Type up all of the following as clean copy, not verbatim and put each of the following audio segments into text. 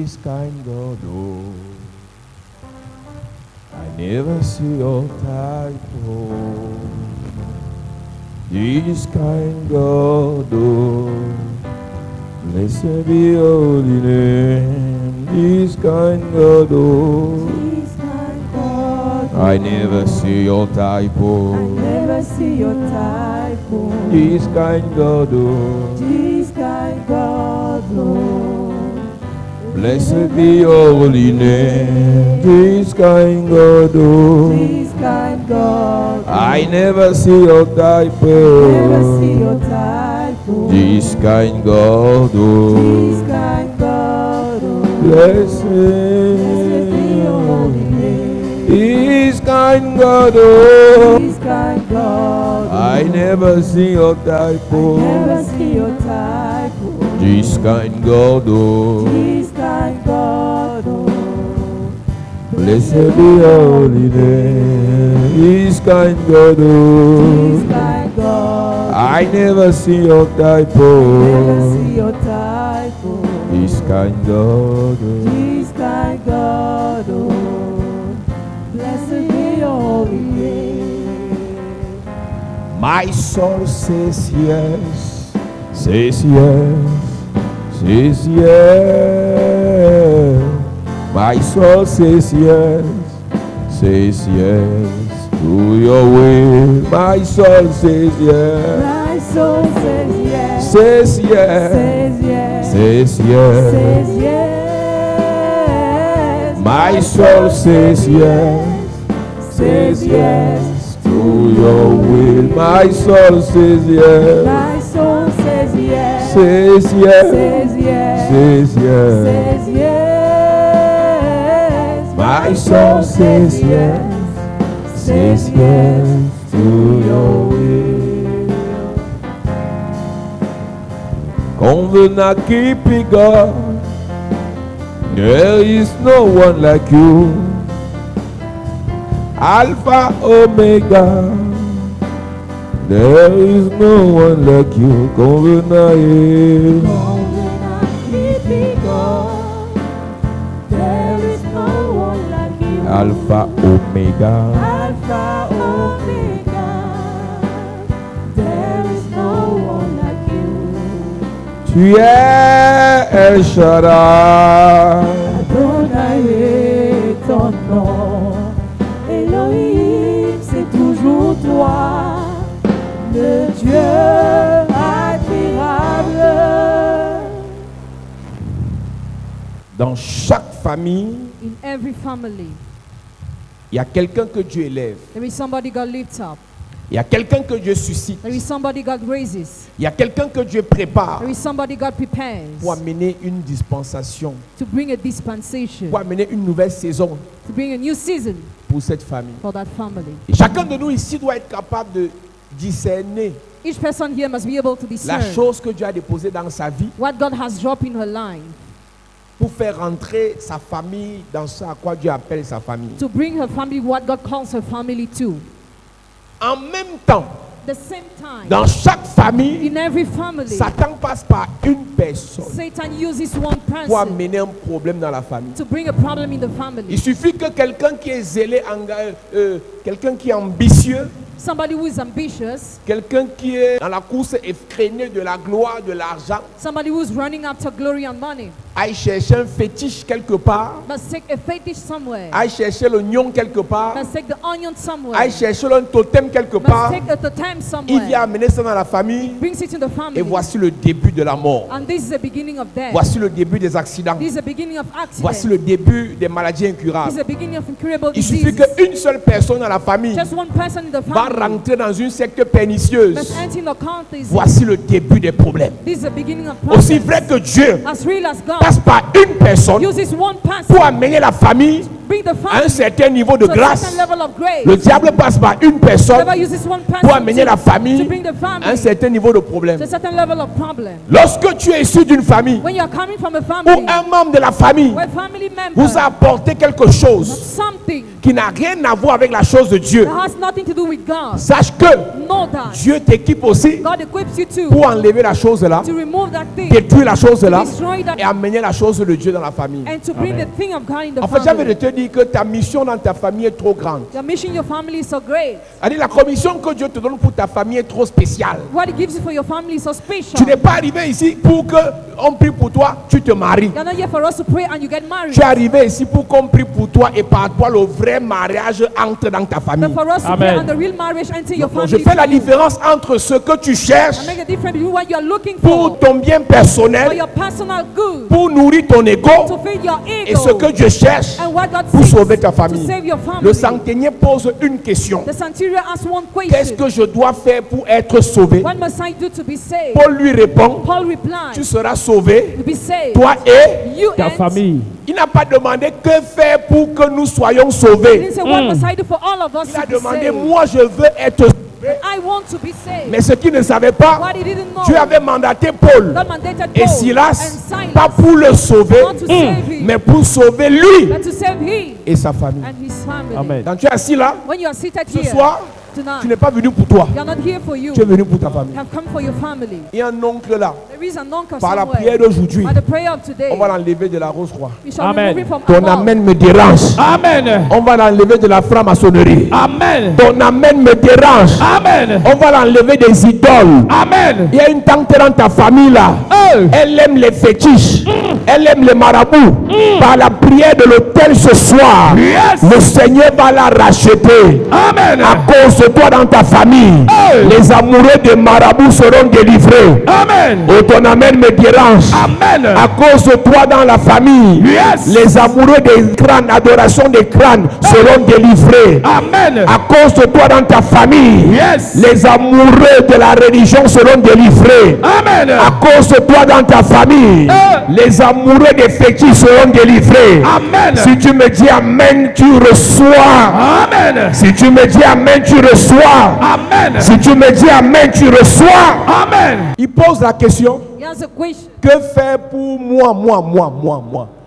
This kind God, oh, I never see your type, oh. This kind God, oh, blessed be your holy name. This kind God, oh, I never see your type, oh. I never see your type, oh. This kind God, oh, This kind God, oh. blessed be your holy name. This kind God, oh, This kind God, oh. I never see your type, Never see oh. your type, oh. This kind God, oh, This kind God, oh. blessed be your holy name. This kind God, oh, This kind God, oh. I never see your type, Never oh. see your type, oh. This kind God, oh, This kind God, oh. blessed be your holy name. This kind God, This oh, kind God, I never see your type, never oh. see your type, oh. This kind God, oh, This kind God, oh. Blessed be your holy name. my soul says yes, says yes, says yes. My soul says yes to your will. My soul says yes, My soul says yes, says yes, says yes, says yes. says yes. My soul says yes, says yes to your will. My soul says yes, My soul says yes, says yes, says yes, says yes. says yes. My soul says yes to your will. Covenant keeping God, there is no one like you. Alpha Omega, there is no one like you. Covenant, Keeping God, there is no one like you. Alpha Omega. Alpha Omega, there is no one like you. Tu es El Shaddai. Adonai est ton nom. Elohim, c'est toujours toi, le Dieu admirable. Dans chaque famille, In every family, il y a quelqu'un que Dieu élève. there is somebody God lifts up. Il y a quelqu'un que Dieu suscite. There is somebody God raises. Il y a quelqu'un que Dieu prépare There is somebody God prepares pour amener une dispensation, to bring a dispensation, pour amener une nouvelle saison to bring a new season pour cette famille. for that family. Et chacun de nous ici doit être capable de discerner Each person here must be able to la discern chose que Dieu a déposée dans sa vie what God has dropped in her life pour faire rentrer sa famille dans ce à quoi Dieu appelle sa famille. to bring her family what God calls her family to. En même temps, The same time, dans chaque famille, in every family, Satan passe par une personne Satan uses one pour person amener un problème dans la famille. to bring a problem in the Il family. suffit que quelqu'un qui est zélé, quelqu'un qui est ambitieux, Somebody who is ambitious, quelqu'un qui est dans la course effrénée de la gloire, de l'argent, somebody who is running after glory and money, aille chercher un fétiche quelque part, must take a fetish somewhere, aille chercher l'oignon quelque part, must take the onion somewhere, aille chercher un totem quelque must part. take a totem Il vient somewhere, amener ça dans la famille brings it in the et family. voici le début de la mort. And this is the beginning of death. Voici le début des accidents. This is the beginning of Voici accidents. le début des maladies This is incurables. the beginning of incurable Il suffit diseases. qu'une seule personne dans la famille Just one person in the va family rentrer dans une secte pernicieuse. must enter in the cultism. Voici le début des problèmes. This is the beginning of Aussi problems. vrai que Dieu As real as passe God par une personne uses one person pour amener la famille bring the à un family certain niveau de to a grâce. certain level of grace. Le diable passe par une personne Never uses one person pour amener la to famille bring the à un family certain niveau de problème. to a certain level of problem. Lorsque tu es issu d'une famille When you are coming from a où family un membre de la famille where family vous members a apporté quelque chose something qui n'a rien à voir avec la chose de Dieu, that has nothing to do with God, sache que know that Dieu t'équipe aussi God equips you too pour enlever la chose là, to remove that thing, détruire la chose là destroy that, et amener la chose de Dieu dans la famille. and to bring the thing of God in the En fait, j'avais de family. te dire que ta mission dans ta famille est trop grande. Your mission in your family is so great. C'est-à-dire la commission que Dieu te donne pour ta famille est trop spéciale. What He gives you for your family is so special. Tu n'es pas arrivé ici pour qu'on prie pour toi, tu te maries. You're not here for us to pray and you get married. Tu es arrivé ici pour qu'on prie pour toi et par toi le vrai mariage entre dans ta But famille. for us to Amen. pray and the real marriage enter your Donc, family. je fais la through you. différence entre ce que tu cherches And make a difference between what you are looking pour for ton bien for personnel, your personal good, pour nourrir ton to ego, feed your et ce que ego, Dieu cherche and what God pour seeks sauver ta to famille. save your family. Le centenier pose une question. The centurion asks one Qu'est-ce question. que je dois faire pour être sauvé? What must I do to be saved? Paul lui répond, Paul replied, tu seras sauvé, to be saved, toi et... you Ta and famille. Il n'a pas demandé que faire pour que nous soyons He sauvés. didn't say, what must I do for all of us Il a to be demandé, saved? moi je veux être sauvé. I want to be saved. Mais ce qu'il ne savait pas, What he didn't know, Dieu avait mandaté Paul God mandated et Paul Silas, and Silas pas pour le sauver, not to save him, mais pour sauver lui but to save him et sa famille. and his family. Amen. Quand tu es assis là, When you are seated ce here soir, tu tonight, n'es pas venu pour toi, you are not here for you. tu es venu pour ta famille. You have come for your family. Il y a un oncle là, There is an uncle par la somewhere. prière d'aujourd'hui, By the prayer of today, on va l'enlever de la rose croix. we shall Amen. remove him from Ton among. amène me dérange. Amen. On va l'enlever de la franc-maçonnerie. Amen. Ton amène me dérange. Amen. On va l'enlever des idoles. Amen. Il y a une tante dans ta famille là. Elle aime les fétiches. Elle aime les marabouts. Par la prière de l'autel ce soir, Yes. le Seigneur va la racheter. Amen. À cause de toi dans ta famille, les amoureux des marabouts seront délivrés. Amen. Oh, ton amène me dérange. Amen. À cause de toi dans la famille, Yes. les amoureux des crânes, adoration des crânes seront délivrés. Amen. À cause de toi dans ta famille, Yes. les amoureux de la religion seront délivrés. Amen. À cause de toi dans ta famille, les amoureux des fétiches seront délivrés. Amen. Si tu me dis amen, tu reçois. Amen. Si tu me dis amen, tu reçois. Amen. Si tu me dis amen, tu reçois. Amen. Il pose la question, He has a question. que faire pour moi?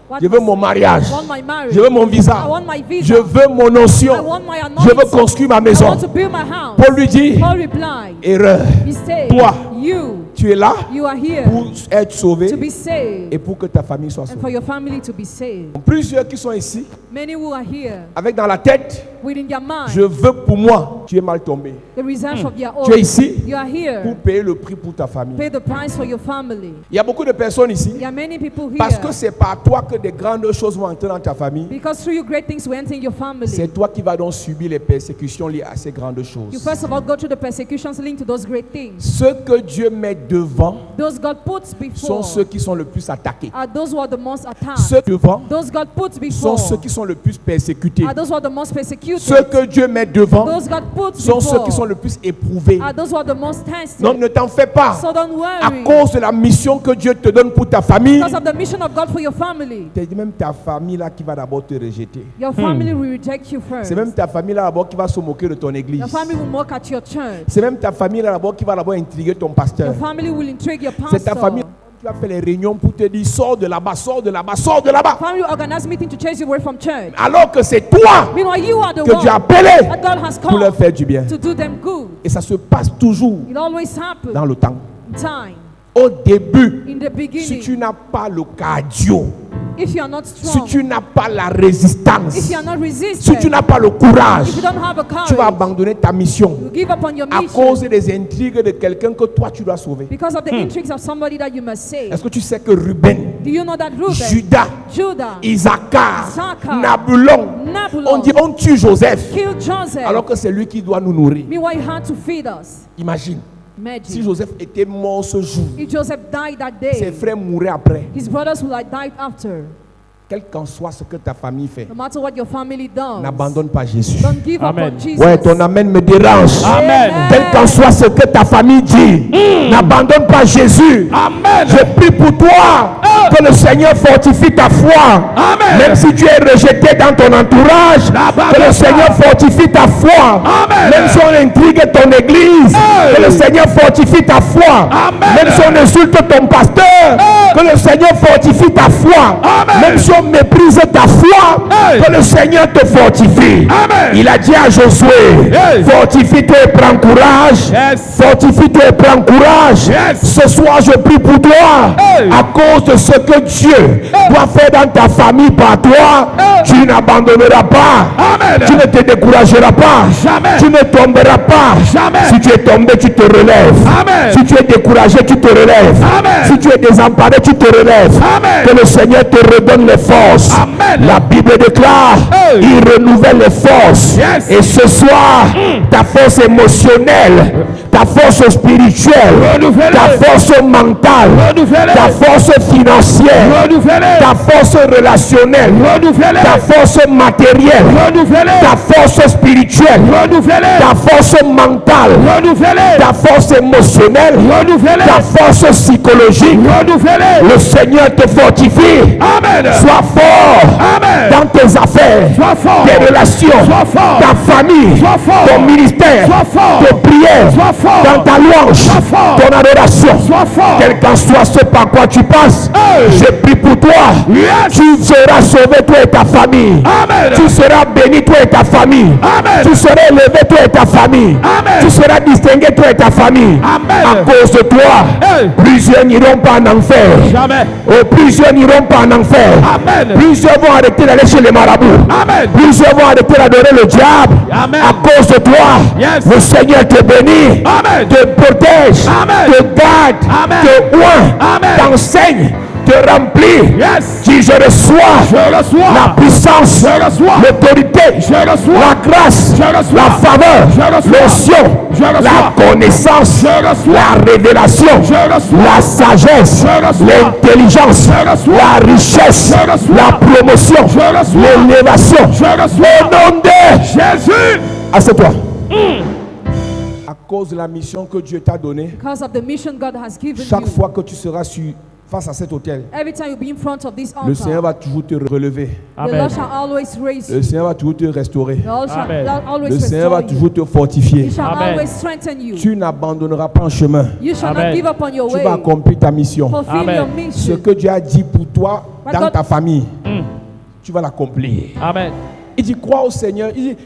What Je veux must mon mariage. I want my marriage. Je veux mon visa. I want my visa. Je veux mon I onction. want my Je veux anointing. construire ma I maison. want to build my house. Paul lui dit, Paul replied, erreur. he said, Toi. you Tu es là are here pour être sauvé to be saved et pour que ta famille soit and for sauvée. your family to be saved. Plusieurs qui sont ici, Many who are here avec dans la tête, within their mind je veux pour moi. Tu es mal tombé. the reserve of their Tu es own. ici You are here. pour payer le prix pour ta famille. Pay the price for your family. Il y a beaucoup de personnes ici, There are many people here parce que c'est par toi que des grandes choses vont entrer dans ta famille. because through you great things will enter in your family. C'est toi qui vas donc subir les persécutions liées à ces grandes You choses. first of all go through the persecutions linked to those great things. Ceux que Dieu met devant Those God puts sont before ceux qui sont le plus attaqués. are those who are the most attacked. Ceux devant Those God puts sont before ceux qui sont le plus persécutés. are those who are the most persecuted. Ceux que Dieu met devant Those God puts sont ceux qui sont before le plus éprouvés. are those who are the most tested. Donc ne t'en fais pas. So don't À worry. cause de la mission que Dieu te donne pour ta famille, Because of the mission of God for your family. c'est même ta famille là qui va d'abord te rejeter. Your family will reject you first. C'est même ta famille là d'abord qui va se moquer de ton église. Your family will mock at your church. C'est même ta famille là d'abord qui va d'abord intriguer ton pasteur. Your family will intrigue your C'est ta pastor. famille qui va faire les réunions pour te dire sors de là-bas, sors de là-bas, sors de là-bas. Family will organize meeting to chase you away from church. Alors que c'est toi Meanwhile, you are the que Dieu a one appelé that God has pour leur called faire du bien. to do them good. Et ça se passe toujours It always happens dans le temps. in time. Au début, In the si beginning, tu n'as pas le cardio, if you are not si strong, tu n'as pas la résistance, if you are not si resistant, tu n'as pas le courage, if you don't have a tu vas courage, abandonner ta mission you give up on your à mission cause des intrigues de quelqu'un que toi tu dois sauver. because of the intrigues of somebody that you must save. Est-ce que tu sais que Ruben, Do you know that Reuben, Judas, Judah, Isaacar, Issachar, Nabulon, on dit Nabulon on tue Joseph killed Joseph? alors que c'est lui qui doit nous nourrir. Meanwhile, he had to feed us. Imagine, si Imagine Joseph était mort ce jour, if Joseph died that ses day, frères mourraient après. his brothers would have died after. Quel qu'en soit ce que ta famille fait, No matter what your family does, n'abandonne pas Jésus. don't give Amen. up on Jesus. Ouais, ton amen me dérange. Amen. Quel qu'en soit ce que ta famille dit, n'abandonne pas Jésus. Amen. Je prie pour toi que Que le Seigneur fortifie ta foi. Amen. Même si tu es rejeté dans ton entourage, que le Seigneur fortifie ta foi. Amen. Même si on intrigue ton église, que le Seigneur fortifie ta foi. Amen. Même si on insulte ton pasteur, que le Seigneur fortifie ta foi. Amen. Même si on méprise ta foi, que le Seigneur te fortifie. Amen. Il a dit à Josué, fortifie-toi et prends courage. Yes. Fortifie-toi et prends courage. Yes. Ce soir, je prie pour toi. À cause de ce que Dieu doit faire dans ta famille par toi, tu n'abandonneras pas. Amen. Tu ne te décourageras pas. Jamais. Tu ne tomberas pas. Jamais. Si tu es tombé, tu te relèves. Amen. Si tu es découragé, tu te relèves. Amen. Si tu es désemparé, tu te relèves. Amen. Que le Seigneur te redonne les forces. Amen. La Bible déclare, il renouvelle les forces. Yes. Et ce soir, ta force émotionnelle, ta force spirituelle, Renouvelée. ta force mentale, Renouvelée. ta force financière, Renouvelée. ta force relationnelle, Renouvelée. ta force matérielle, Renouvelée. ta force spirituelle, Renouvelée. ta force mentale, Renouvelée. ta force émotionnelle, Renouvelée. ta force psychologique. Renouvelée. Le Seigneur te fortifie. Amen. Sois fort Amen. dans tes affaires, Sois fort. tes relations, Sois fort. ta famille, Sois fort. ton ministère, Sois fort. tes prières, Sois fort. dans ta louange, Sois fort. ton adoration. Sois fort. Quel qu'en soit ce par quoi tu passes, je prie pour toi. Yes. Tu seras sauvé, toi et ta famille. Amen. Tu seras béni, toi et ta famille. Amen. Tu seras élevé, toi et ta famille. Amen. Tu seras distingué, toi et ta famille. Amen. À cause de toi, Hey. plusieurs n'iront pas en enfer. Jamais. Oh, plusieurs n'iront pas en enfer. Amen. Plusieurs vont arrêter d'aller chez les marabouts. Amen. Plusieurs vont arrêter d'adorer le diable. Amen. À cause de toi, Yes. le Seigneur te bénit, Amen. te protège, Amen. te garde, Amen. te oint, Amen. t'enseigne, te remplit. Yes. Dis, je reçois Je reçois. la puissance, Je reçois. l'autorité, Je reçois. la grâce, Je reçois. la faveur, Je reçois. l'onction, Je reçois. la connaissance, Je reçois. la révélation, Je reçois. la sagesse, Je reçois. l'intelligence, Je reçois. la richesse, Je reçois. la promotion, Je reçois. l'élévation. Je reçois. Au nom de Jésus. Assieds-toi. À cause de la mission que Dieu t'a donnée, Because of the mission God has given chaque you. fois que tu seras face à cet autel, Every time you be in front of this le Seigneur altar, va toujours te relever. the Amen. Lord shall always raise Le you. Seigneur va toujours te restaurer. The Lord shall Amen. always Le Seigneur va restore toujours you. te fortifier. He shall Amen. always strengthen you. Tu n'abandonneras pas en chemin. You shall Amen. not give up on your Tu way. vas accomplir ta mission. Fulfill Amen. your Ce mission. que Dieu a dit pour toi But dans God- ta famille, tu vas l'accomplir. Amen. Il dit, crois au Seigneur. Il dit,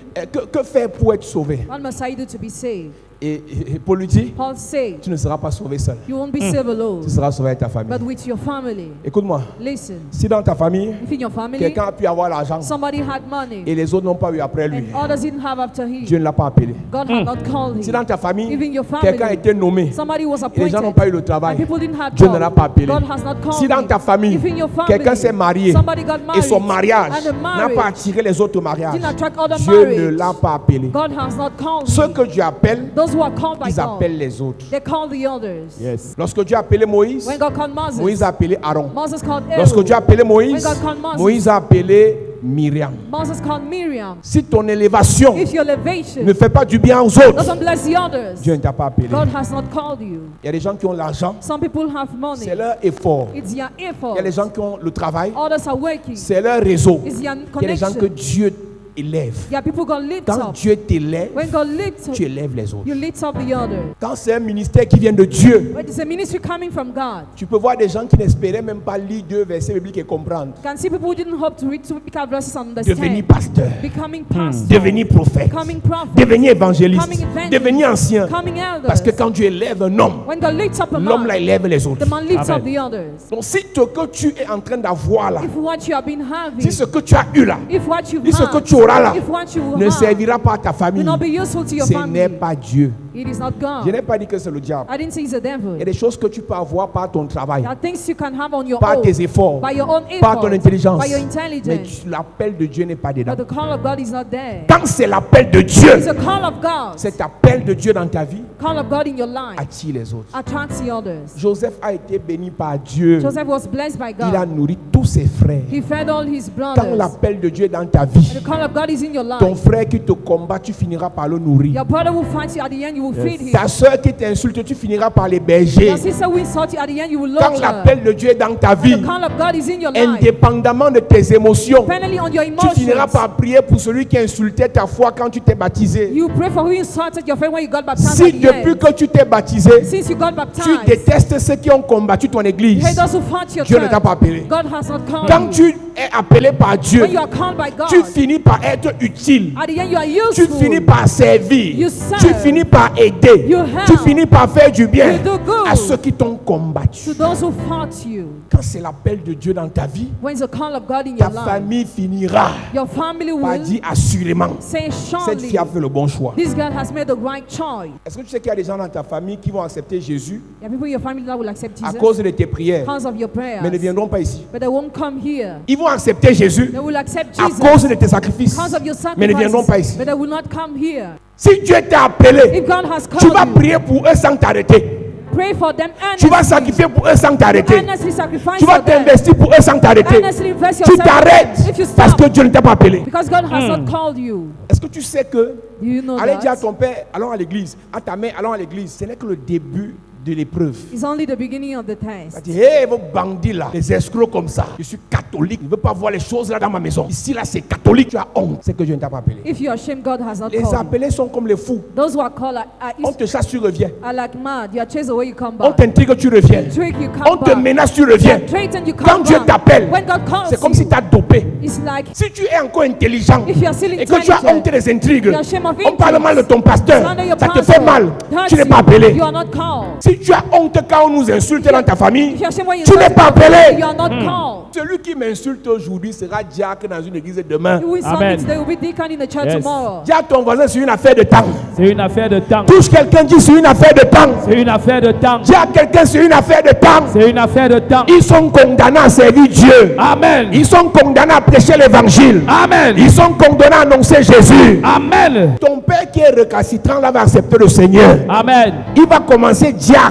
que faire pour être sauvé? What must I do to be saved? Et Paul lui dit, Paul said, tu ne seras pas sauvé seul. you won't be saved alone, Tu seras sauvé avec ta famille. but with your family. Écoute-moi, Listen, si dans ta famille, if in your family, quelqu'un a pu avoir l'argent somebody had money et les autres n'ont pas eu après lui, and others didn't have after Dieu him, ne l'a pas appelé. God had not called Si dans him. ta famille, Even your quelqu'un a family, été nommé somebody was et les gens n'ont appointed pas eu le and travail, people didn't have Dieu ne l'a pas job, appelé. God has not called Si dans him. ta famille, If in your family, quelqu'un s'est marié somebody got et married son mariage and the n'a pas marriage attiré les autres mariages, didn't attract other Dieu ne marriage, l'a pas appelé. God has not called Ceux him. que Dieu appelle, Those who are called by ils God, appellent les autres. they call the others. Yes. Lorsque Dieu a appelé Moïse, When God called Moïse Moses, a appelé Aaron. Moses called Lorsque Dieu a Aaron. appelé Moïse, When God called Moses, Moïse a appelé Myriam. Moses called Miriam. Si ton élévation If your elevation ne fait pas du bien aux autres, doesn't bless the others, Dieu ne t'a pas appelé. God has not called you. Il y a des gens qui ont l'argent, Some people have money. c'est leur effort. It's your Il effort. y a des gens qui ont le travail, Others are working. c'est leur réseau. It's your Il y a des gens que connection. Dieu élève. Yeah, people God lift Quand up. Dieu t'élève, When God lifts tu up, élèves les autres. you lift up the other. Quand c'est un ministère qui vient de Dieu, When it's a ministry coming from God, tu peux voir des gens qui n'espéraient même pas lire 2 versets bibliques et comprendre. you can see people who didn't hope to read two biblical verses and Devenir understand. pasteur, Becoming pastor, devenir prophète, becoming prophet, devenir évangéliste, becoming evangelist, devenir ancien. becoming elders. Parce que quand Dieu élève un homme, When God lifts up a l'homme là man, élève les autres. the man lifts Amen. up the others. Donc si ce que tu es en train d'avoir là, If what you have been having, si ce que tu as eu là, if what you've si ce que had, tu auras là if what you ne have servira pas à ta will famille, not be useful to your ce family, n'est pas Dieu. it is not Je God. n'ai pas dit que c'est le diable. I didn't say it's the devil. Il y a des choses que tu peux avoir par ton travail, There are things you can have on your par own, tes efforts, by your own par ton effort, intelligence. by your Mais intelligence. l'appel de Dieu n'est pas dedans. But the call of God is not there. Quand c'est l'appel de Dieu, It's a call of God. cet appel de Dieu dans ta vie Call of God in your life attire les autres. attracts the others. Joseph a été béni par Dieu. Joseph was blessed by Il a God. nourri tous ses frères. He fed all his Quand brothers. l'appel de Dieu est dans ta vie, And the call of God is in your ton life. frère qui te combat, tu finiras par le nourrir. Your brother will fight you at the end, you you will feed him. Ta soeur qui t'insulte, tu finiras par l'héberger. Your sister who insult you, at the end you will Quand lodge her. l'appel de Dieu est dans ta vie, The call of God is in your life. indépendamment de tes émotions, Depending on your tu finiras emotions, par prier pour celui qui insultait ta foi quand tu t'es baptisé. you pray for who insulted your friend when you got baptized. Si at the depuis end. que tu t'es baptisé, Since you got tu baptized, détestes ceux qui ont combattu ton église, hate those who fought your Dieu ne church. t'a pas appelé. God has not called Quand you. tu es appelé par Dieu, When you are called by God, tu finis par être utile. at the end you are Tu useful. finis par servir. You serve. Tu finis par aider. You help. Tu finis par faire du bien You do good. à ceux qui t'ont combattu. To those who fought you. Quand c'est l'appel de Dieu dans ta vie, When it's the call of God in ta your life, famille finira your family par will dire assurément, say cette surely, fille a fait le bon choix. this girl has made the right choice. Est-ce que tu sais qu'il y a des gens dans ta famille qui vont accepter Jésus There are people in your family that will accept à Jesus cause de tes prières, because of your prayers, mais ne viendront pas ici? but they won't come here. Ils vont accepter Jésus They will accept à Jesus cause de tes sacrifices, because of your mais ne viendront pas sacrifices, ici. but they will not come here. Si Dieu t'a appelé, If God has tu vas called you, prier pour eux sans t'arrêter. pray for them Tu vas earnestly. sacrifier pour eux sans t'arrêter. Earnestly sacrifice Tu vas for them. t'investir pour eux sans t'arrêter. Earnestly invest Tu yourself t'arrêtes if you parce stop que Dieu ne t'a pas appelé. because God has not called you. Est-ce que tu sais que Do you know aller dire à that? ton père, allons à l'église, à ta mère, allons à l'église, ce n'est que le début de l'épreuve. It's only the beginning of the Tu test. dis, hé, vos bandits là, les escrocs comme ça, je suis catholique, je ne veux pas voir les choses là dans ma maison. Ici là, c'est catholique, tu as honte. C'est que Dieu ne t'a pas appelé. If you are ashamed, God has not Les called you. appelés sont comme les fous. Those who are called On te chasse, tu reviens. are like mad. You are chased away, you come On back. t'intrigue, tu reviens. Trick, you On come te back. menace, tu You reviens. are threatened, you Quand come Dieu back. t'appelle, When God calls c'est comme si you, tu as dopé. it's like Si tu es encore intelligent if you are still et que tu as honte intelligent, des intrigues, you are ashamed of on parle mal de ton pasteur, slander your ça te pastor, fait mal, hurts tu n'es pas appelé. you are not called. Si tu as honte quand on nous insulte dans ta famille, If you are ashamed when you tu n'es insult pas people, appelé. you are not called. Celui qui m'insulte aujourd'hui sera diacre dans une église demain. You will Amen. submit, they will be deacon in the church Yes. tomorrow. Dis à ton voisin, c'est une affaire de temps. C'est une affaire de temps. Touche quelqu'un, dit c'est une affaire de temps. C'est une affaire de temps. Dis à quelqu'un, c'est une affaire de temps. C'est une affaire de temps. Ils sont condamnés à servir Dieu. Amen. Ils sont condamnés à prêcher l'évangile. Amen. Ils sont condamnés à annoncer Jésus. Amen. Ton père qui est récalcitrant là va accepter le Seigneur. Amen. Il va commencer diacre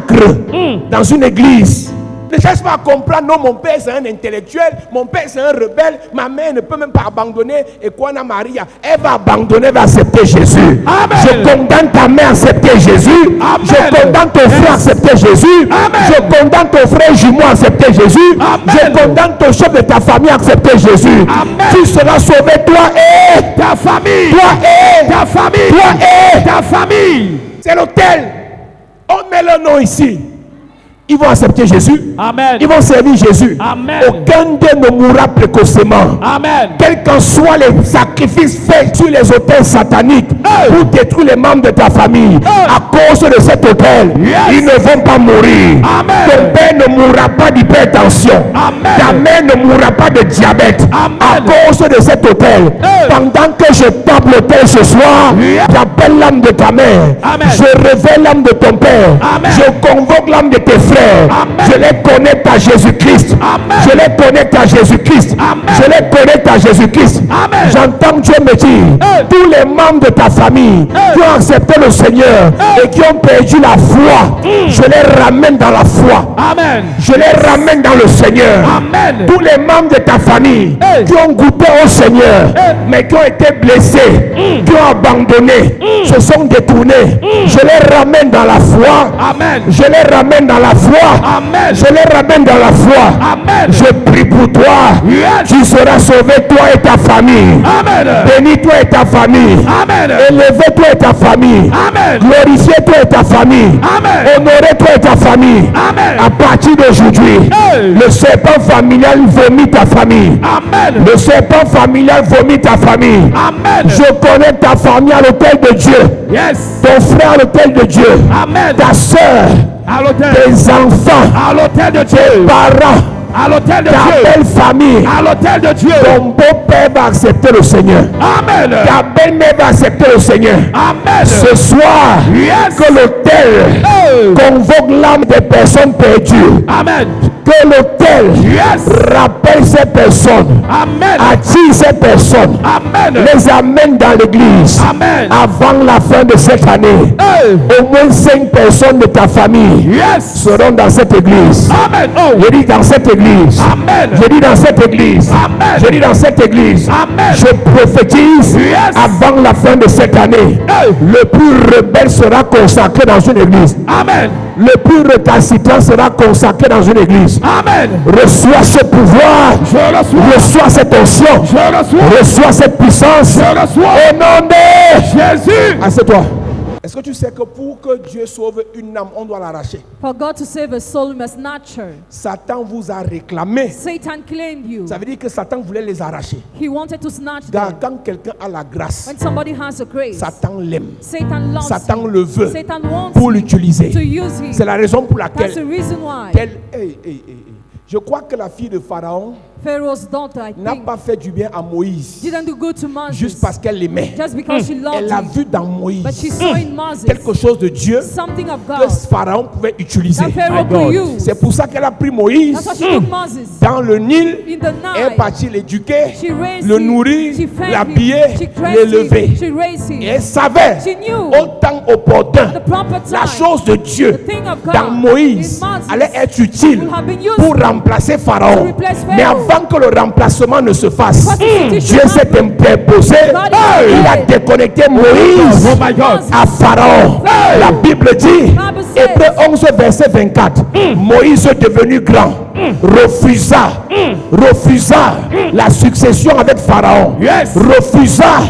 dans une église. Ne cherche pas à comprendre, non, mon père c'est un intellectuel, mon père c'est un rebelle, ma mère ne peut même pas abandonner. Et quoi, Maria, elle va abandonner, elle va accepter Jésus. Amen. Je condamne ta mère à accepter Jésus. Amen. Je condamne ton frère à accepter Jésus. Amen. Je condamne ton frère jumeau à accepter Jésus. Amen. Je condamne ton chef de ta famille à accepter Jésus. Amen. Tu seras sauvé, toi et Ta famille. toi et Ta famille. toi et Ta famille. c'est l'autel. On met le nom ici. Ils vont accepter Jésus. Amen. Ils vont servir Jésus. Amen. Aucun d'eux ne mourra précocement. Amen. Quels qu'en soient les sacrifices faits sur les autels sataniques pour détruire les membres de ta famille, à cause de cet autel, Yes. ils ne vont pas mourir. Amen. Ton père ne mourra pas d'hypertension. Amen. Ta mère ne mourra pas de diabète. Amen. À cause de cet autel. Pendant que je tape l'autel ce soir, Yes. j'appelle l'âme de ta mère. Amen. Je révèle l'âme de ton père. Amen. Je convoque l'âme de tes frères. Amen. Je les connecte à Jésus-Christ. Amen. Je les connecte à Jésus-Christ. Amen. Je les connecte à Jésus-Christ. Amen. J'entends Dieu me dire, tous les membres de ta famille qui ont accepté le Seigneur et qui ont perdu la foi, je les ramène dans la foi. Amen. Je les ramène dans le Seigneur. Amen. Tous les membres de ta famille qui ont goûté au Seigneur, mais qui ont été blessés, qui ont abandonné, se sont détournés, je les ramène dans la foi. Amen. Je les ramène dans la foi. Amen. Je les ramène dans la foi. Amen. Je prie pour toi. Yes. Tu seras sauvé, toi et ta famille. Amen. Bénis toi et ta famille. Amen. Élevez toi et ta famille. Amen. Glorifiez toi et ta famille. Amen. Honorez toi et ta famille. Amen. À partir d'aujourd'hui, Hey. le serpent familial vomit ta famille. Amen. Le serpent familial vomit ta famille. Amen. Je connais ta famille à l'autel de Dieu. Yes. Ton frère à l'autel de Dieu. Amen. Ta soeur, À l'autel. tes enfants, À l'autel de Dieu. parents, À l'autel de ta Dieu. belle famille. À l'autel de Dieu. Ton beau-père va accepter le Seigneur. Amen. Ta belle-mère va accepter le Seigneur. Amen. Ce soir, Yes. que l'autel Oh. convoque l'âme des personnes perdues. Amen. Que l'autel Yes. rappelle réveille ces personnes, Amen. attire ces personnes, Amen. les amène dans l'église. Amen. Avant la fin de cette année, Hey. au moins 5 personnes de ta famille Yes. seront dans cette église. Amen. Oh. Je dis dans cette église. Amen. Je dis dans cette église. Amen. Je dis dans cette église. Amen. Je prophétise Yes. avant la fin de cette année. Hey. Le plus rebelle sera consacré dans une église. Amen. Le plus récalcitrant sera consacré dans une église. Amen. Reçois ce pouvoir. Je reçois. Reçois cette onction. Je reçois. Reçois cette puissance. Je reçois. Au nom de Jésus. Assieds-toi. Est-ce que tu sais que pour que Dieu sauve une âme, on doit l'arracher? For God to save a soul, we must nurture. Satan vous a réclamé. Satan claimed you. Ça veut dire que Satan voulait les arracher. He wanted to snatch Car them. quand quelqu'un a la grâce, When somebody has a grace, Satan l'aime. Satan loves Satan him. le veut Satan wants pour him l'utiliser. to use him. C'est la raison pour That's the laquelle reason why je crois que la fille de Pharaon Pharaoh's daughter, I n'a think, pas fait du bien à Moïse didn't do good to Moses juste parce qu'elle l'aimait. just because she loved Elle a him. vu dans Moïse But she saw in Moses quelque chose de Dieu something of que God Pharaon pouvait utiliser. that Pharaoh My could God. use. C'est pour ça qu'elle a pris Moïse That's why she took Moses dans le Nil. in the Elle est night. partie l'éduquer, She raised le him. nourrir, She fed l'habiller, him. She dressed l'élever. him. She raised Et him. elle savait She knew au temps opportun the proper la time. chose de Dieu The thing of God dans Moïse in Moses allait être utile would have been useful pour remplacer Pharaon. to replace Pharaoh. Mais avant que le remplacement ne se fasse, Because the situation Dieu s'est happened. interposé. God Il a intervened. déconnecté Moïse Oh my God. à Pharaon. La Bible dit, Bible says- Hébreux 11, verset 24, Moïse devenu grand refusa la succession avec Pharaon. Yes. Refusa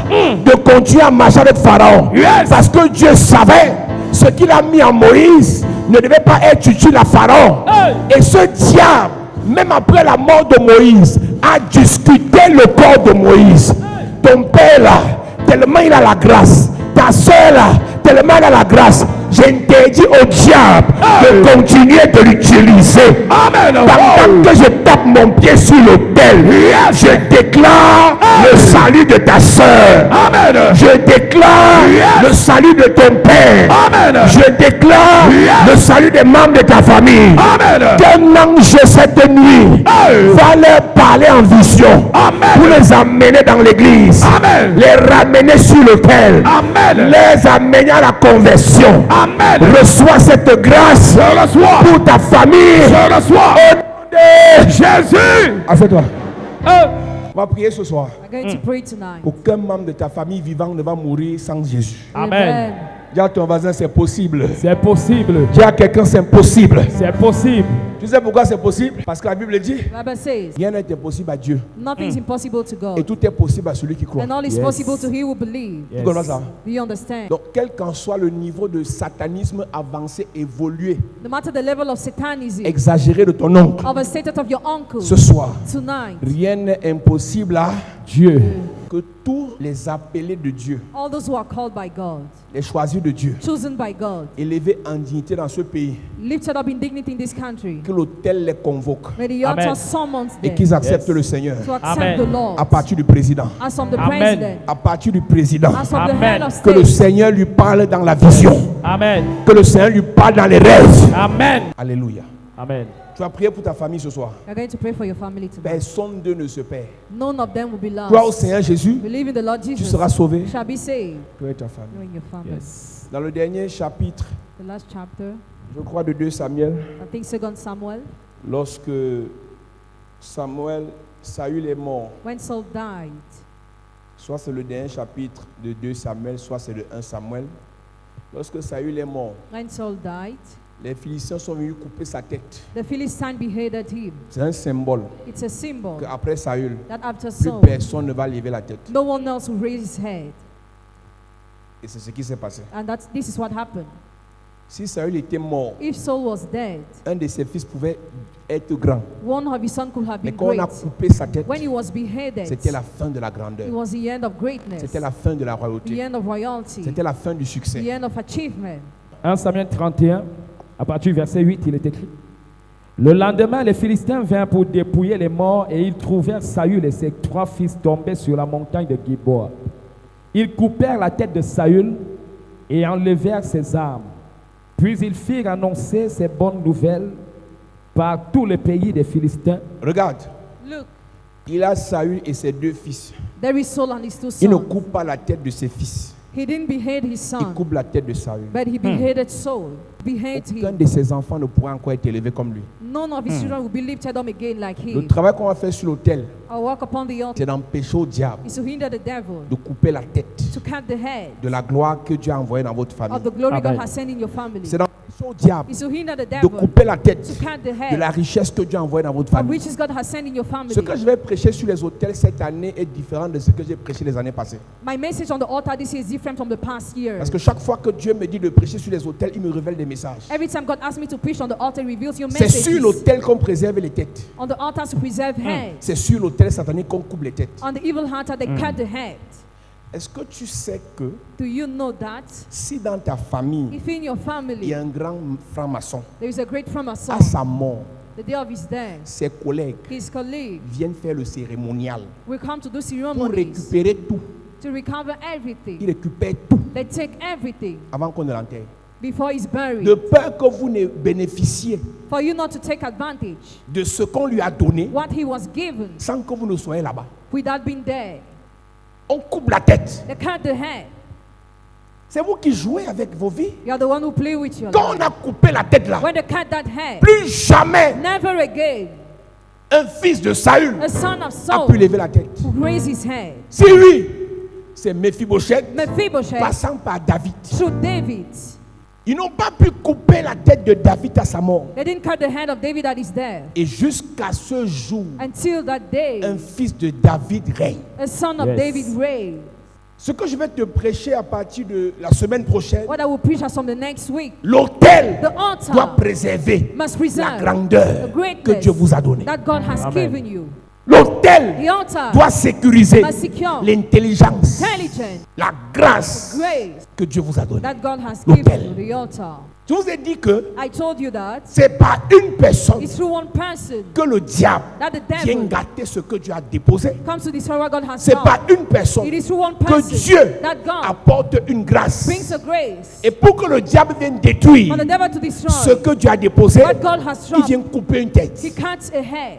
de continuer à marcher avec Pharaon. Yes. Parce que Dieu savait ce qu'il a mis en Moïse ne devait pas être utile à Pharaon. Hey. Et ce diable, même après la mort de Moïse, a discuté le corps de Moïse. Ton père là, tellement il a la grâce. Ta soeur là, tellement elle a la grâce. J'interdis au diable de continuer de l'utiliser. Amen. Pendant que je tape mon pied sur l'autel, je déclare le salut de ta soeur. Amen. Je déclare le salut de ton père. Amen. Je déclare le salut des membres de ta famille. Amen. Qu'un ange cette nuit va leur parler en vision pour les amener dans l'église, Amen. les ramener sur l'autel, Amen. les amener à la conversion. Amen. Reçois cette grâce Je reçois. pour ta famille. Je reçois. Au nom de Jésus. Assieds-toi. On va prier ce soir. We're going to pray tonight. Aucun membre de ta famille vivant ne va mourir sans Jésus. Amen. Dis à ton voisin, c'est possible. C'est possible. Dis à quelqu'un, c'est impossible. C'est possible. Tu sais pourquoi c'est possible? Parce que la Bible dit, The Bible says, rien n'est impossible à Dieu. nothing is impossible to Et God. tout est possible à celui qui croit. And all is Yes. possible to he who believe. Tu comprends ça? Do you understand? Donc, quel qu'en soit le niveau de satanisme avancé, évolué, No matter the level of satanism, exagéré de ton oncle, of a status of your uncle, ce soir, tonight, rien n'est impossible à Dieu. que tous les appelés de Dieu, all those who are called by God, les choisis de Dieu, chosen by God, élevés en dignité dans ce pays, lifted up in dignity in this country, que l'autel les convoque may the Amen. altar summons et them qu'ils acceptent Yes. le Seigneur to accept Amen. the Lord à partir du président. as from the Amen. president, À partir du président. as from the Amen. head of Que le state. Seigneur lui parle dans la vision. Amen. Que le Seigneur lui parle dans les rêves. Amen. Alléluia. Amen. Tu vas prier pour ta famille ce soir. We're going to pray for your family tonight. Personne d'eux ne se perd. None of them will be Crois au lost. Seigneur Jésus, Believe in the Lord tu Jesus. seras sauvé. Shall be saved. Toi et ta famille. You and your family. Yes. Dans le dernier chapitre, The last chapter, je crois de 2 Samuel, I think 2 Samuel, lorsque Saül est mort, when Saul died, soit c'est le dernier chapitre de 2 Samuel, soit c'est le 1 Samuel. Lorsque Saül est mort, when Saul died, les Philistins sont venus couper sa tête. the Philistines beheaded him. C'est un symbole It's a symbol qu'après Saül, that after plus Saul, personne ne va lever la tête. no one else will raise his head. Et c'est ce qui s'est passé. And this is what happened. Si Saül était mort, If Saul was dead, un de ses fils pouvait être grand. one of his sons could have Mais been quand on a great. coupé sa tête, When he was beheaded, c'était la fin de la grandeur. it was the end of greatness, C'était la fin de la the royauté. end of royalty, C'était la fin du the succès. end of achievement. 1 Samuel 31, à partir du verset 8, il est écrit. Le lendemain, les Philistins vinrent pour dépouiller les morts et ils trouvèrent Saül et ses 3 fils tombés sur la montagne de Gilboa. Ils coupèrent la tête de Saül et enlevèrent ses armes. Puis ils firent annoncer ces bonnes nouvelles par tout le pays des Philistins. Regarde, Look, Il a Saül et ses 2 fils. There is Saul and his 2 Il ne sons. coupe pas la tête de ses fils. He didn't behead his Il son, coupe la tête de Saül. but he beheaded Saul. Behead Aucun him. de ses enfants ne pourra encore être élevé comme lui. None of his children will be lifted up again like Le him. travail qu'on va faire sur l'autel, Our work upon the altar c'est d'empêcher au diable is to hinder the devil, de couper la tête to cut the head de la gloire que Dieu a envoyée dans votre of famille. the glory God Amen. has sent in your family. C'est d'empêcher au diable Is to hinder the de devil, couper la tête to cut the de la head richesse que Dieu a envoyée dans votre of famille. riches God has sent in your family. Ce que je vais prêcher sur les autels cette année est différent de ce que j'ai prêché les années passées. My message on the altar this year is different from the past year. Parce que chaque fois que Dieu me dit de prêcher sur les autels, il me révèle des messages. Every time God asks me to preach on the altar, he reveals your C'est messages. sur l'autel qu'on préserve les têtes. On the altar to preserve heads. C'est sur l'autel satanique qu'on coupe les têtes. On the evil altar, they cut the head. Est-ce que tu sais que Do you know that si dans ta famille, if in your il y family a un grand franc-maçon, there is a great Freemason, à sa mort, the day of his death, ses collègues his colleague viennent faire le cérémonial will come to do pour ceremonies récupérer tout. to recover Ils everything. récupèrent tout They take everything avant qu'on ne l'enterre. before he's buried. De peur que vous ne bénéficiez For you not to take advantage de ce qu'on lui a donné what he was given sans que vous ne soyez là-bas. without being there. On coupe la tête. They cut the head. C'est vous qui jouez avec vos vies. You're the one who play with your Quand on life. a coupé la tête là, When they cut that head, plus jamais never again un fils de Saül a son of a Saul pu lever la tête. will raise his head. Si oui, c'est Mephibosheth Mephibosheth passant par David. through David. Ils n'ont pas pu couper la tête de David à sa mort. They didn't cut the head of David at his death. Et jusqu'à ce jour, Until that day, un fils de David règne. a son of Yes. David reigned. Ce que je vais te prêcher à partir de la semaine prochaine, What I will preach as from the next week, l'autel the altar doit préserver must la preserve grandeur the greatness que Dieu vous a donnée. that God has Amen. given you. L'autel The altar doit sécuriser must secure l'intelligence, intelligence, la grâce grace que Dieu vous a donnée. that God has L'autel. given you, the altar. Je vous ai dit que I told you that c'est pas une personne it's through one person que le diable that the vient devil gâter ce que Dieu a déposé. comes to destroy what God has C'est pas done. une personne It is through one que person Dieu that God apporte une grâce. brings a grace Et pour que le diable vienne détruire for the devil to ce destroy que Dieu a déposé, what God has il dropped. vient couper une tête. He cuts a head.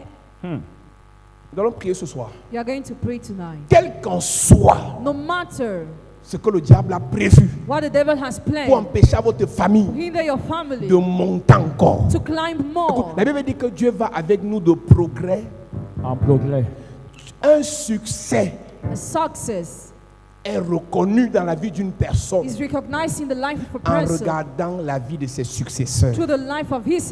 Nous allons prier ce soir. You are going to pray tonight. Quel qu'en soit No matter ce que le diable a prévu what the devil has pour planned, empêcher à votre famille hinder your family de monter encore. to climb more. La Bible dit que Dieu va avec nous de progrès. En progrès. Un succès A success est reconnu dans la vie d'une personne is recognized in the life of a en person regardant la vie de ses successeurs. through the life of his Si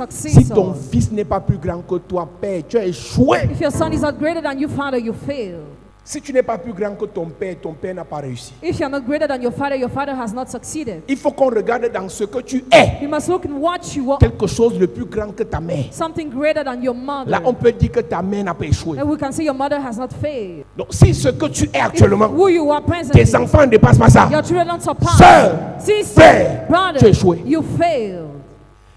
ton successor. fils n'est pas plus grand que toi, Père, tu as échoué. If your son is not greater than you, father, you fail. Si tu n'es pas plus grand que ton père n'a pas réussi. If you are not greater than your father has not succeeded. Il faut qu'on regarde dans ce que tu es. You must look and what you are. Quelque chose de plus grand que ta mère. Something greater than your mother. Là, on peut dire que ta mère n'a pas échoué. And we can say your mother has not failed. Donc, si ce que tu es If actuellement, who you are presently, tes enfants ne dépassent pas ça, your children don't surpass. Sœur, Sister, frère, tu as brother, échoué. you failed.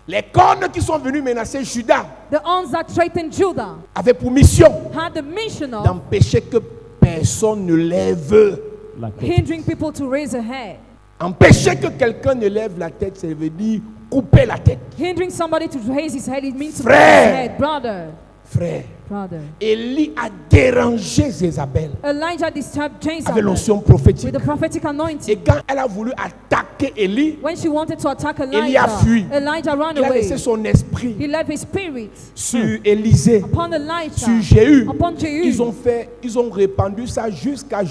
Les cornes qui sont venus menacer Judas The arms that threatened Judah avaient pour mission had the mission of d'empêcher que personne ne lève. La tête. hindering people to raise a head. Empêcher que quelqu'un ne lève la tête, ça veut dire couper la tête. Hindering somebody to raise his head, it means to Frère. raise his head. Brother, Frère, Élie a dérangé Jézabel Elijah disturbed avec Jezebel l'onction prophétique. with the prophetic anointing. Et quand elle a voulu attaquer Élie, When she wanted to attack Élie a fui. Elijah ran il a away. laissé son esprit He left his spirit sur Élisée, upon Elijah, sur Jéhu. upon Jehu. Ils ont répandu ça jusqu'à.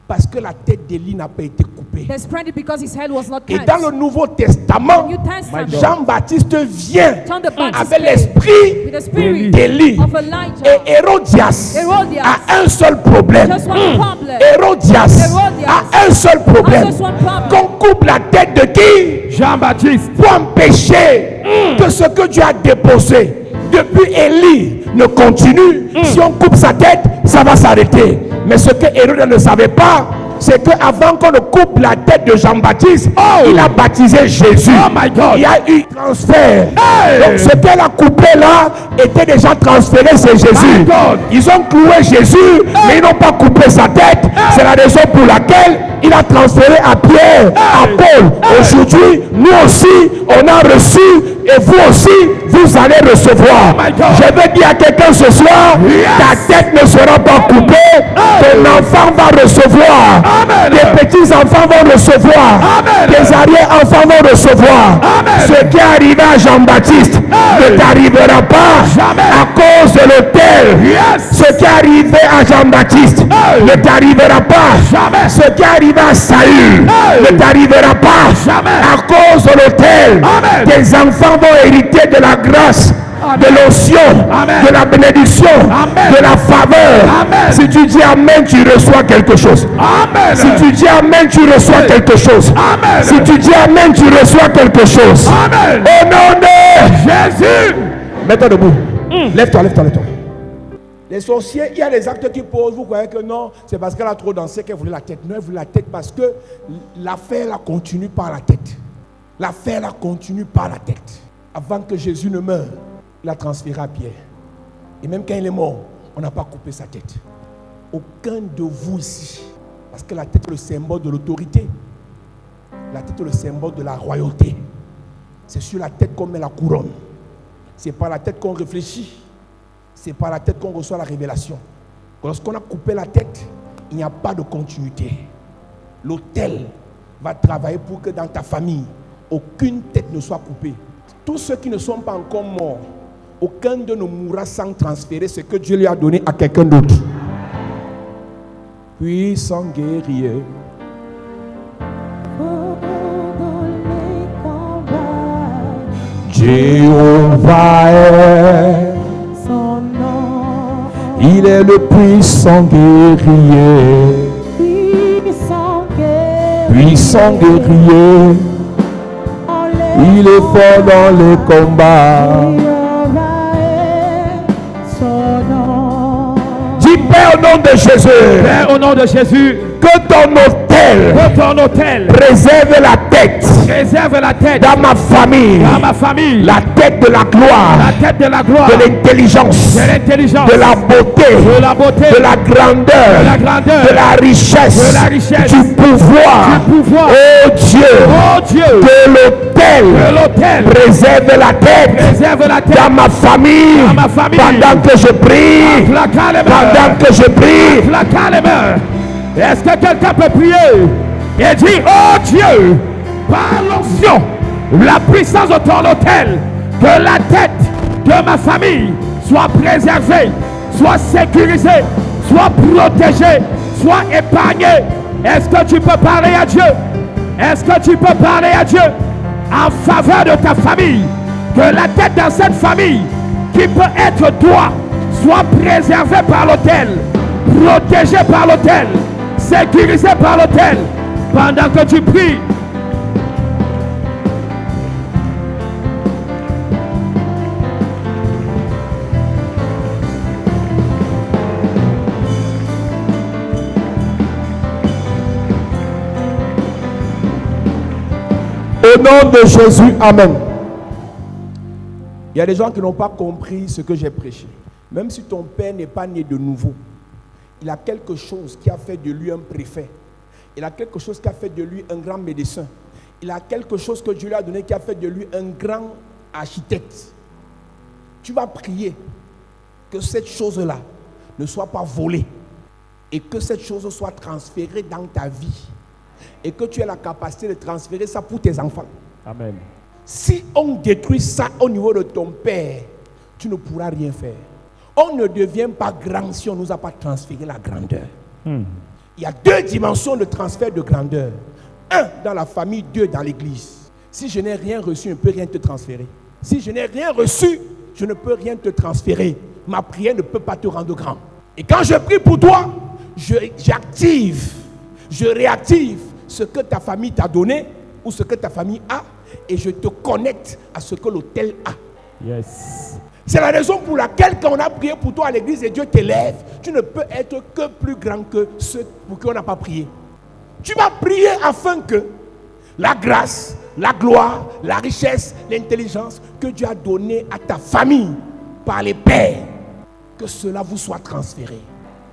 Parce que la tête d'Élie n'a pas été coupée. They spread it because his head was not Et cut. dans le Nouveau Testament, New Testament, Jean-Baptiste vient John the Baptist avec came l'esprit with the spirit d'Élie. of Elijah. Et Hérodias Hérodias a un seul problème. Just one problem. Hérodias Hérodias a un seul problème. just one problem. Qu'on coupe la tête de qui? Jean-Baptiste. Pour empêcher que ce que Dieu a déposé depuis Élie ne continue. Si on coupe sa tête, ça va s'arrêter. Mais ce que Hérode ne savait pas, c'est qu'avant qu'on ne coupe la tête de Jean-Baptiste, il a baptisé Jésus. Oh my God. Il y a eu transfert. Hey. Donc ce qu'elle a coupé là était déjà transféré, c'est Jésus. My God. Ils ont cloué Jésus, mais ils n'ont pas coupé sa tête. C'est la raison pour laquelle il a transféré à Pierre, à Paul. Aujourd'hui, nous aussi, on a reçu, et vous aussi, vous allez recevoir. my God. Je veux dire à quelqu'un ce soir, ta tête ne sera pas coupée, ton enfant va recevoir, Amen. tes petits-enfants vont recevoir, Amen. tes arrière-enfants vont recevoir. Amen. Ce qui est arrivé à Jean-Baptiste ne t'arrivera pas Jamais. à cause de l'autel. Yes. Ce qui est arrivé à Jean-Baptiste ne t'arrivera pas. Jamais. Ce qui est arrivé à Saül ne t'arrivera pas. Jamais. À cause de l'autel, Amen. tes enfants vont hériter de la grâce, de l'onction, Amen. de la bénédiction, Amen. de la faveur. Amen. Si tu dis Amen, tu reçois quelque chose. Amen. Si tu dis Amen, tu reçois quelque chose. Amen. Si tu dis Amen, tu reçois quelque chose. Amen. Au nom de Jésus. Mets-toi debout. Lève-toi, lève-toi, lève-toi. Les sorciers, il y a des actes qui posent. Vous croyez que non, c'est parce qu'elle a trop dansé qu'elle voulait la tête. Non, elle voulait la tête parce que l'affaire la continue par la tête. L'affaire la continue par la tête. Avant que Jésus ne meure, il a transféré à Pierre. Et même quand il est mort, on n'a pas coupé sa tête. Aucun de vous ici, parce que la tête est le symbole de l'autorité. La tête est le symbole de la royauté. C'est sur la tête qu'on met la couronne. C'est par la tête qu'on réfléchit. C'est par la tête qu'on reçoit la révélation. Lorsqu'on a coupé la tête, il n'y a pas de continuité. L'autel va travailler pour que dans ta famille, aucune tête ne soit coupée. Tous ceux qui ne sont pas encore morts, aucun d'eux ne mourra sans transférer ce que Dieu lui a donné à quelqu'un d'autre. Puissant guerrier, Jéhovah est, Son nom, il est le puissant guerrier, puissant guerrier, puissant guerrier, il est fort dans les combats. Son nom, Dis Père au nom de Jésus, Père, au nom de Jésus, que ton autel que ton autel préserve la tête réserve la tête dans ma famille, dans ma famille, la tête de la gloire, la tête de la gloire, de l'intelligence, de l'intelligence, de la beauté, de la beauté, de la grandeur, de la grandeur, de la richesse, de la richesse, du pouvoir. du pouvoir. Oh Dieu, Oh Dieu, que l'autel que l'autel préserve la tête réserve la tête dans ma famille, dans ma famille. pendant que je prie, Plaquant les mains. pendant que je prie. Plaquant les mains. Est-ce que quelqu'un peut prier et dire, oh Dieu, par l'onction, la puissance de ton autel, que la tête de ma famille soit préservée, soit sécurisée, soit protégée, soit épargnée. Est-ce que tu peux parler à Dieu? Est-ce que tu peux parler à Dieu en faveur de ta famille? Que la tête dans cette famille, qui peut être toi, soit préservée par l'autel, protégée par l'autel, sécurisée par l'autel, pendant que tu pries. Au nom de Jésus, Amen. Il y a des gens qui n'ont pas compris ce que j'ai prêché. Même si ton père n'est pas né de nouveau, il a quelque chose qui a fait de lui un préfet. Il a quelque chose qui a fait de lui un grand médecin. Il a quelque chose que Dieu lui a donné qui a fait de lui un grand architecte. Tu vas prier que cette chose-là ne soit pas volée et que cette chose soit transférée dans ta vie et que tu aies la capacité de transférer ça pour tes enfants. Amen. Si on détruit ça au niveau de ton père, tu ne pourras rien faire. On ne devient pas grand si on ne nous a pas transféré la grandeur. Il y a deux dimensions de transfert de grandeur. Un, dans la famille, deux, dans l'église. Si je n'ai rien reçu, je ne peux rien te transférer. Si je n'ai rien reçu, je ne peux rien te transférer. Ma prière ne peut pas te rendre grand. Et quand je prie pour toi, j'active, je réactive ce que ta famille t'a donné ou ce que ta famille a et je te connecte à ce que l'autel a. Yes. C'est la raison pour laquelle quand on a prié pour toi à l'église et Dieu t'élève, tu ne peux être que plus grand que ceux pour qui on n'a pas prié. Tu vas prier afin que la grâce, la gloire, la richesse, l'intelligence que Dieu a donnée à ta famille par les pères, que cela vous soit transféré.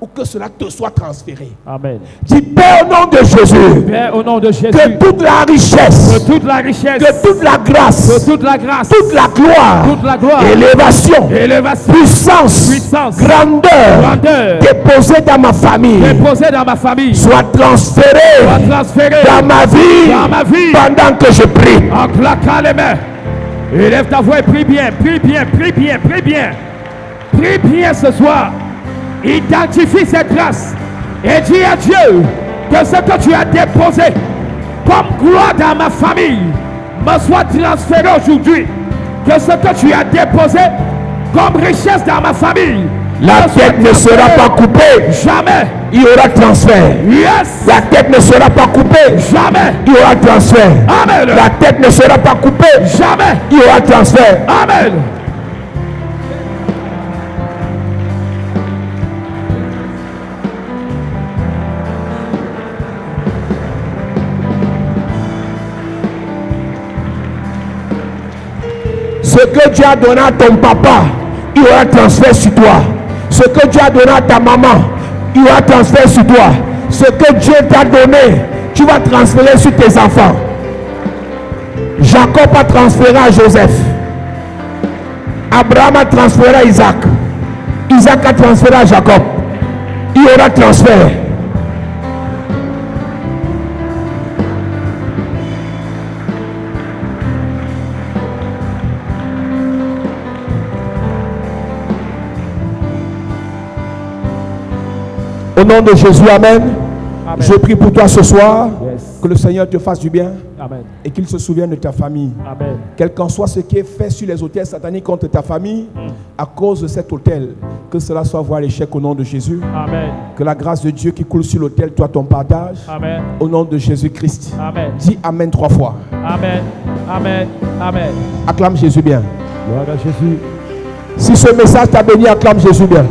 Ou que cela te soit transféré. Amen. Dis Père au nom de Jésus. Père, au nom de Jésus. Que toute la richesse. Que toute la richesse. Que toute la grâce. Que toute la grâce. Toute la gloire. Toute la gloire. Élévation. Élévation. Puissance. Puissance. Grandeur. Grandeur. Déposée dans ma famille. Déposée dans ma famille. Soit transférée. Soit transférée. Dans ma vie. Dans ma vie. Pendant que je prie. En claquant les mains. Élève ta voix et prie bien. Prie bien. Prie bien. Prie bien. Prie bien ce soir. Identifie cette grâce et dis à Dieu que ce que tu as déposé comme gloire dans ma famille me soit transféré aujourd'hui. Que ce que tu as déposé comme richesse dans ma famille, la tête ne sera pas coupée. Jamais. Il y aura transfert. Yes. La tête ne sera pas coupée. Jamais. Il y aura transfert. Amen. La tête ne sera pas coupée. Jamais. Il y aura transfert. Amen. Ce que Dieu a donné à ton papa, il y aura transfert sur toi. Ce que Dieu a donné à ta maman, il y aura transfert sur toi. Ce que Dieu t'a donné, tu vas transférer sur tes enfants. Jacob a transféré à Joseph. Abraham a transféré à Isaac. Isaac a transféré à Jacob. Il y aura transfert. Au nom de Jésus, amen. Amen. Je prie pour toi ce soir. Yes. Que le Seigneur te fasse du bien. Amen. Et qu'il se souvienne de ta famille. Amen. Quel qu'en soit ce qui est fait sur les autels sataniques contre ta famille, à cause de cet autel, que cela soit voir l'échec au nom de Jésus. Amen. Que la grâce de Dieu qui coule sur l'autel, toi ton partage. Amen. Au nom de Jésus-Christ. Amen. Dis Amen 3 fois. Amen. Amen. Amen. Acclame Jésus bien. Gloire à Jésus. Si ce message t'a béni, acclame Jésus bien.